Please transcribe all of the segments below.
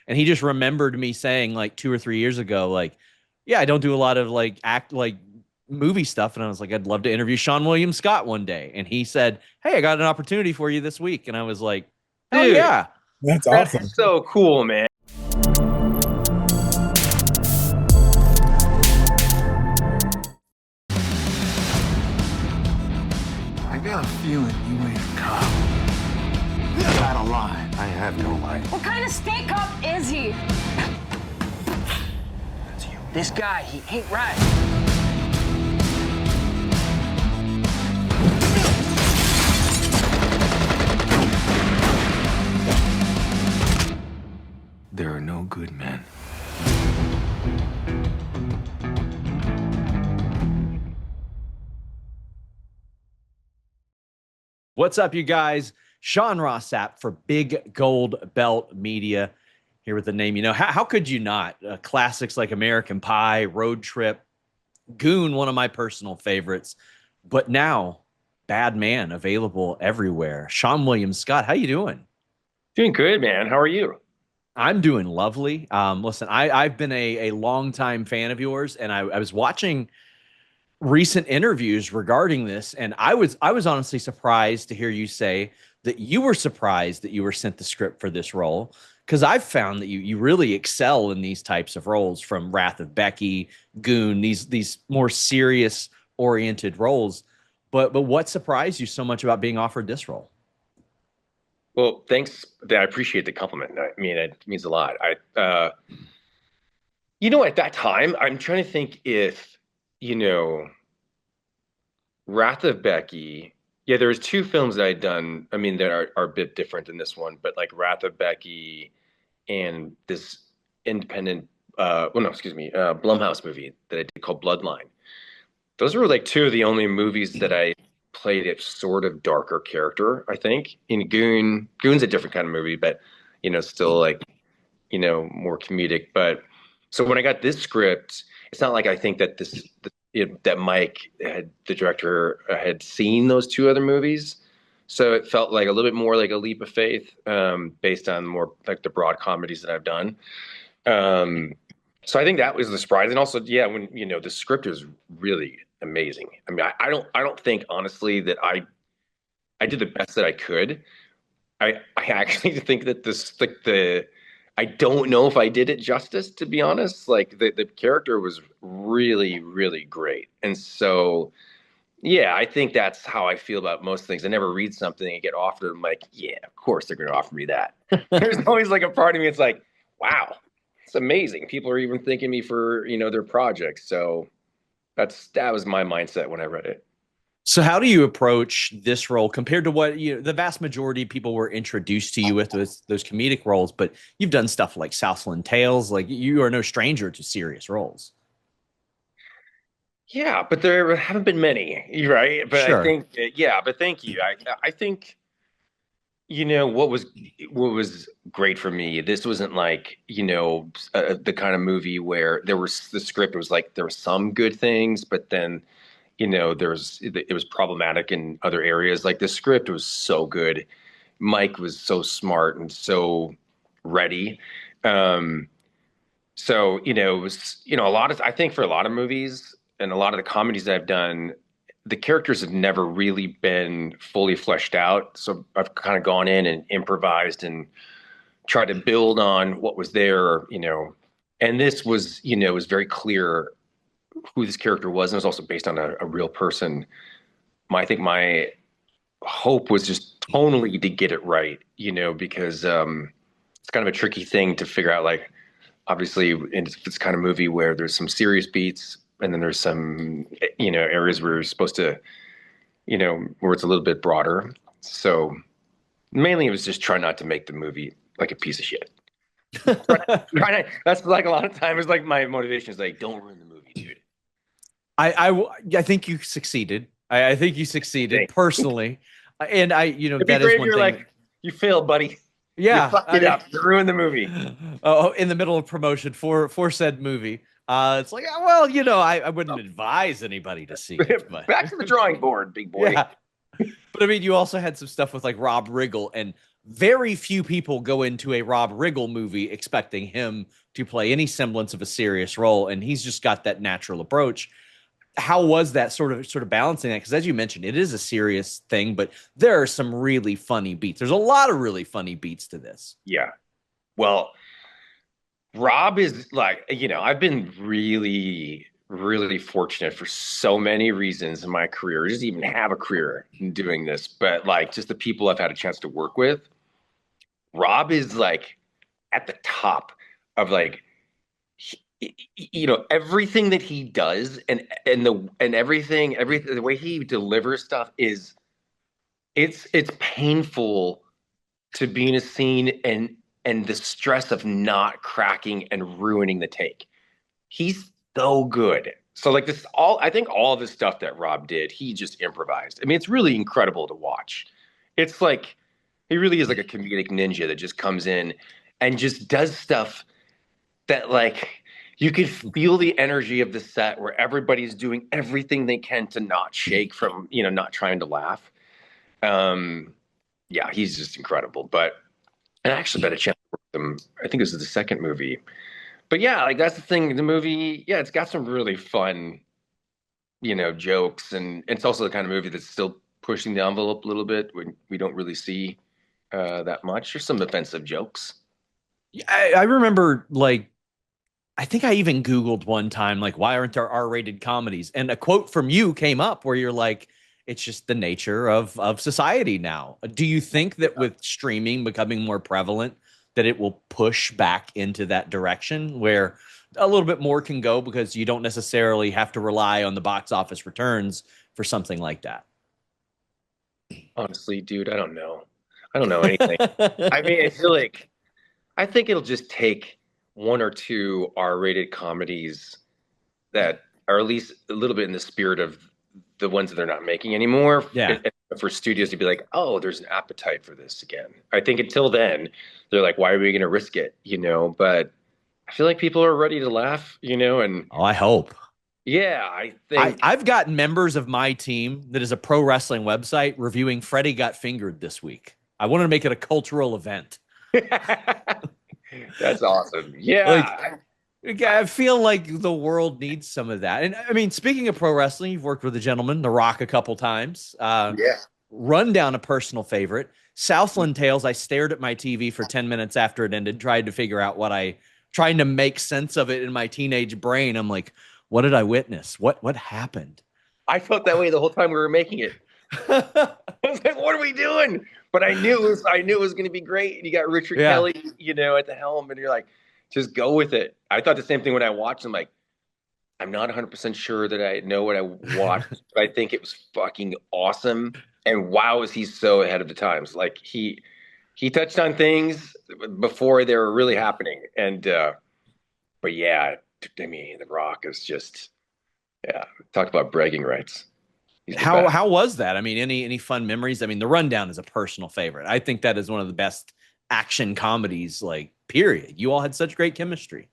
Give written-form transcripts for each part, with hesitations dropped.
and he just remembered me saying like 2 or 3 years ago, like, yeah, I don't do a lot of like movie stuff. And I was like, I'd love to interview Sean William Scott one day. And he said, hey, I got an opportunity for you this week. And I was like, hell Dude, yeah. That's that's awesome. so cool, man. I got a feeling you ain't a cop. Out of line. I have no life. What kind of state cop is he? That's you. This guy, he ain't right. There are no good men. What's up, you guys? Sean Ross Sapp for Big Gold Belt Media, here with the name. You know, how could you not? Classics like American Pie, Road Trip, Goon, one of my personal favorites. But now, Bad Man, available everywhere. Sean William Scott, how you doing? Doing good, man. How are you? I'm doing lovely. Listen, I've been a longtime fan of yours, and I was watching recent interviews regarding this, and I was honestly surprised to hear you say that you were surprised that you were sent the script for this role, because I've found that you really excel in these types of roles, from Wrath of Becky, Goon, these more serious oriented roles. But what surprised you so much about being offered this role? Well, thanks. I appreciate the compliment. I mean, it means a lot. At that time, I'm trying to think if, Wrath of Becky. Yeah, there was two films that I'd done. I mean, that are a bit different than this one, but like Wrath of Becky and this independent, Blumhouse movie that I did called Bloodline. Those were like two of the only movies that I played a sort of darker character, I think. In Goon's a different kind of movie, but still like, more comedic. But so when I got this script, it's not like I think that that Mike, the director, had seen those two other movies. So it felt like a little bit more like a leap of faith, based on more like the broad comedies that I've done. So I think that was the surprise. And also, yeah, when, the script is really amazing. I mean, I don't think honestly that I did the best that I could. I actually think that I don't know if I did it justice, to be honest. Like the character was really, really great. And so, yeah, I think that's how I feel about most things. I never read something and get offered. I'm like, yeah, of course they're going to offer me that. There's always like a part of me. It's like, wow, it's amazing. People are even thanking me for, their projects. So that was my mindset when I read it. So how do you approach this role compared to what the vast majority of people were introduced to you with those comedic roles? But you've done stuff like Southland Tales. Like, you are no stranger to serious roles. Yeah, but there haven't been many, right? But Sure. I think, yeah, but thank you. I think, what was great for me, this wasn't like, the kind of movie where the script was like, there were some good things, but then, it was problematic in other areas. Like, the script was so good. Mike was so smart and so ready. So, it was, I think for a lot of movies and a lot of the comedies that I've done, the characters have never really been fully fleshed out. So I've kind of gone in and improvised and tried to build on what was there, and this was, it was very clear who this character was. And it was also based on a real person. I think my hope was just tonally to get it right, because it's kind of a tricky thing to figure out. Like, obviously, in this kind of movie where there's some serious beats, and then there's some, areas where you're supposed to, where it's a little bit broader. So mainly it was just trying not to make the movie like a piece of shit. That's like a lot of times, like my motivation is like, don't ruin the movie, dude. I think you succeeded. I think you succeeded. Thanks. Personally. And It'd be great if you're like, you failed, buddy. Yeah. You fucked it up. You ruined the movie. Oh, in the middle of promotion for said movie. It's like, well, I wouldn't advise anybody to see it. But back to the drawing board, big boy. Yeah. But I mean, you also had some stuff with like Rob Riggle, and very few people go into a Rob Riggle movie expecting him to play any semblance of a serious role, and he's just got that natural approach. How was that sort of balancing that? Because as you mentioned, it is a serious thing, but there are some really funny beats. There's a lot of really funny beats to this. Yeah. Well, Rob is like, I've been really, really fortunate for so many reasons in my career, just even have a career in doing this, but like just the people I've had a chance to work with. Rob is like at the top of like, everything that he does and everything the way he delivers stuff is it's painful to be in a scene and the stress of not cracking and ruining the take. He's so good. So like I think all of the stuff that Rob did, he just improvised. I mean, it's really incredible to watch. It's like he really is like a comedic ninja that just comes in and just does stuff that like you could feel the energy of the set where everybody's doing everything they can to not shake from, not trying to laugh. Yeah, he's just incredible. But I actually had a chance to work with him. I think this is the second movie. But yeah, like that's the thing. The movie, yeah, it's got some really fun, jokes, and it's also the kind of movie that's still pushing the envelope a little bit when we don't really see that much. There's some offensive jokes. Yeah, I remember like I think I even Googled one time, like, why aren't there R-rated comedies? And a quote from you came up where you're like, it's just the nature of society now. Do you think that with streaming becoming more prevalent, that it will push back into that direction where a little bit more can go because you don't necessarily have to rely on the box office returns for something like that? Honestly, dude, I don't know. I don't know anything. I mean, I think it'll just take one or two R-rated comedies that are at least a little bit in the spirit of the ones that they're not making anymore. Yeah. For studios to be like, oh, there's an appetite for this again. I think until then, they're like, why are we going to risk it? But I feel like people are ready to laugh, and I hope. Yeah, I think I've got members of my team that is a pro wrestling website reviewing Freddie Got Fingered this week. I wanted to make it a cultural event. That's awesome. Yeah. I feel like the world needs some of that. And I mean, speaking of pro wrestling, you've worked with a gentleman, The Rock, a couple times. Yeah. Run down a personal favorite. Southland Tales. I stared at my TV for 10 minutes after it ended, trying to figure out trying to make sense of it in my teenage brain. I'm like, what did I witness? What happened? I felt that way the whole time we were making it. I was like, what are we doing? But I knew it was going to be great. And you got Richard Kelly, at the helm, and you're like, just go with it. I thought the same thing when I watched. I'm like, I'm not 100% sure that I know what I watched, but I think it was fucking awesome. And wow, is he so ahead of the times? Like he touched on things before they were really happening. And but yeah, I mean, The Rock is just talk about bragging rights. How was that? I mean, any fun memories? I mean, The Rundown is a personal favorite. I think that is one of the best action comedies, like, period. You all had such great chemistry.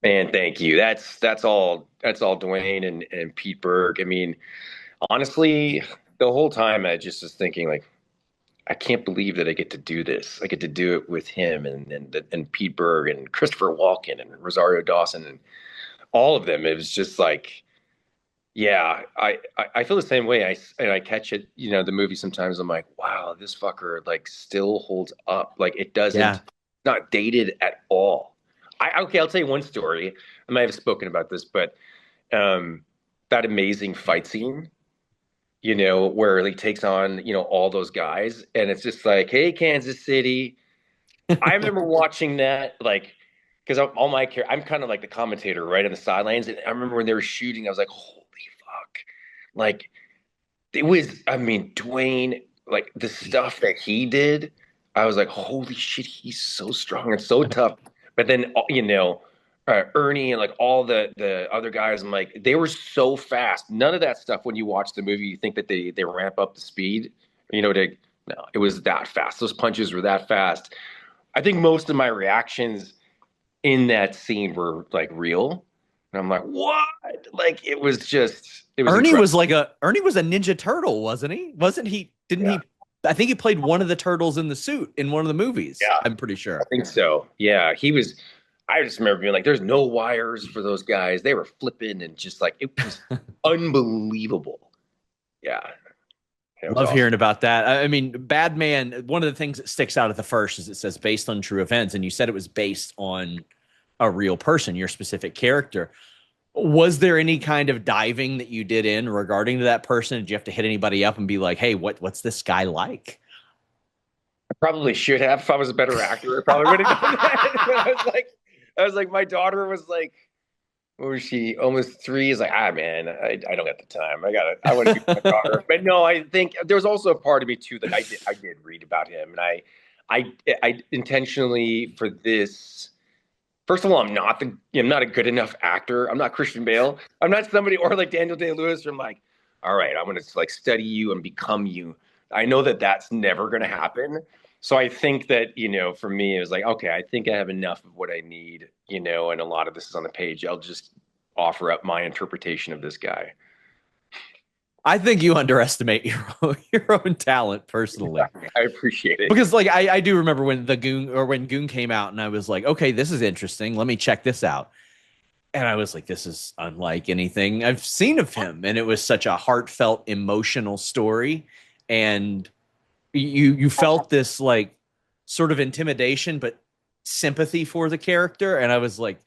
Man, thank you. That's all Dwayne and Pete Berg. I mean, honestly, the whole time I just was thinking, like, I can't believe that I get to do this. I get to do it with him and Pete Berg and Christopher Walken and Rosario Dawson and all of them. It was just like, yeah, I feel the same way. I catch it, the movie sometimes. I'm like, wow, this fucker like still holds up. Like it doesn't, not dated at all. I'll tell you one story. I might have spoken about this, but that amazing fight scene, where he takes on, all those guys, and it's just like, hey, Kansas City. I remember watching that, like, because I'm kind of like the commentator right on the sidelines, and I remember when they were shooting, I was like, holy fuck, like it was. I mean, Dwayne, like the stuff that he did, I was like, holy shit, he's so strong and so tough. But then, Ernie and like all the other guys, I'm like, they were so fast. None of that stuff when you watch the movie, you think that they ramp up the speed, no, it was that fast. Those punches were that fast. I think most of my reactions in that scene were like real. And I'm like, what? Like it was Ernie incredible. was Ernie was a Ninja Turtle, wasn't he? Didn't he I think he played one of the turtles in the suit in one of the movies. Yeah. I'm pretty sure. I think so. Yeah, he was. I just remember being like, "There's no wires for those guys. They were flipping and just like it was unbelievable." Yeah, it was Love awesome. hearing about that. I mean, Bad Man, one of the things that sticks out at the first is it says based on true events. And you said it was based on a real person, your specific character. Was there any kind of diving that you did in regarding to that person? Did you have to hit anybody up and be like, hey, what's this guy like? I probably should have. If I was a better actor, I probably would have done that. But I was like, my daughter was like, what was she? Almost 3. Is like, man, I don't got the time. I want to be my daughter. But no, I think there was also a part of me too that I did read about him, and I intentionally for this. First of all, I'm not a good enough actor. I'm not Christian Bale. I'm not somebody or like Daniel Day-Lewis. I'm like, all right, I'm going to like study you and become you. I know that that's never going to happen. So I think that, for me, it was like, okay, I think I have enough of what I need, and a lot of this is on the page. I'll just offer up my interpretation of this guy. I think you underestimate your own talent personally. I appreciate it. Because like I do remember when when Goon came out and I was like, okay, this is interesting. Let me check this out. And I was like, this is unlike anything I've seen of him. And it was such a heartfelt, emotional story. And you felt this like sort of intimidation, but sympathy for the character. And I was like,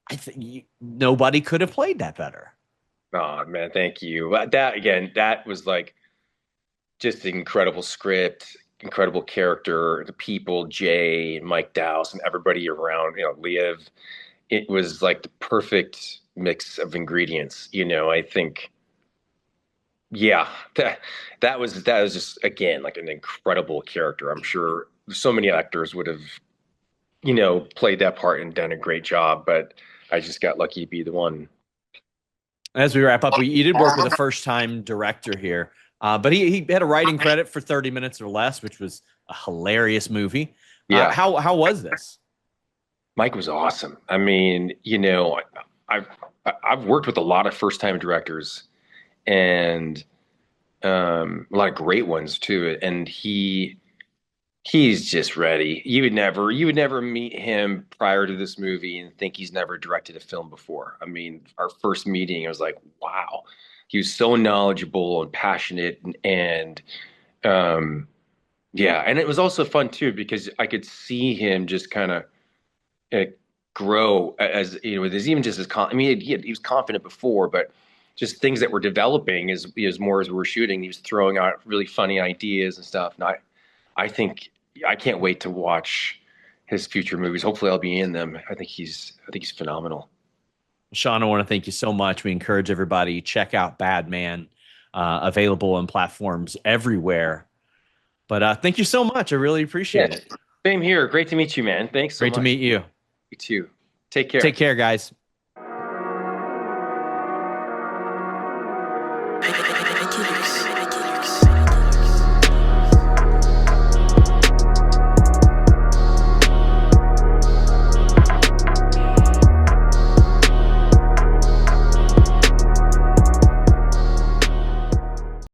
I think nobody could have played that better. Oh man, thank you. That was like just an incredible script, incredible character, the people, Jay and Mike Dowse and everybody around, Liev. It was like the perfect mix of ingredients. I think, yeah, that was just again like an incredible character. I'm sure so many actors would have, played that part and done a great job, but I just got lucky to be the one. As we wrap up, you did work with a first-time director here, but he had a writing credit for 30 minutes or less, which was a hilarious movie. Yeah. How was this? Mike was awesome. I mean, I've worked with a lot of first-time directors and a lot of great ones too. And he's just ready. You would never meet him prior to this movie and think he's never directed a film before. I mean, our first meeting, I was like, wow. He was so knowledgeable and passionate and yeah. And it was also fun too, because I could see him just kind of grow as, there's even just I mean, he was confident before, but just things that were developing as more as we were shooting, he was throwing out really funny ideas and stuff. And I think I can't wait to watch his future movies. Hopefully I'll be in them. I think he's phenomenal. Sean, I want to thank you so much. We encourage everybody check out Bad Man, available on platforms everywhere. But thank you so much. I really appreciate it. Same here. Great to meet you, man. Thanks so much. Great to meet you. You too. Take care. Take care, guys.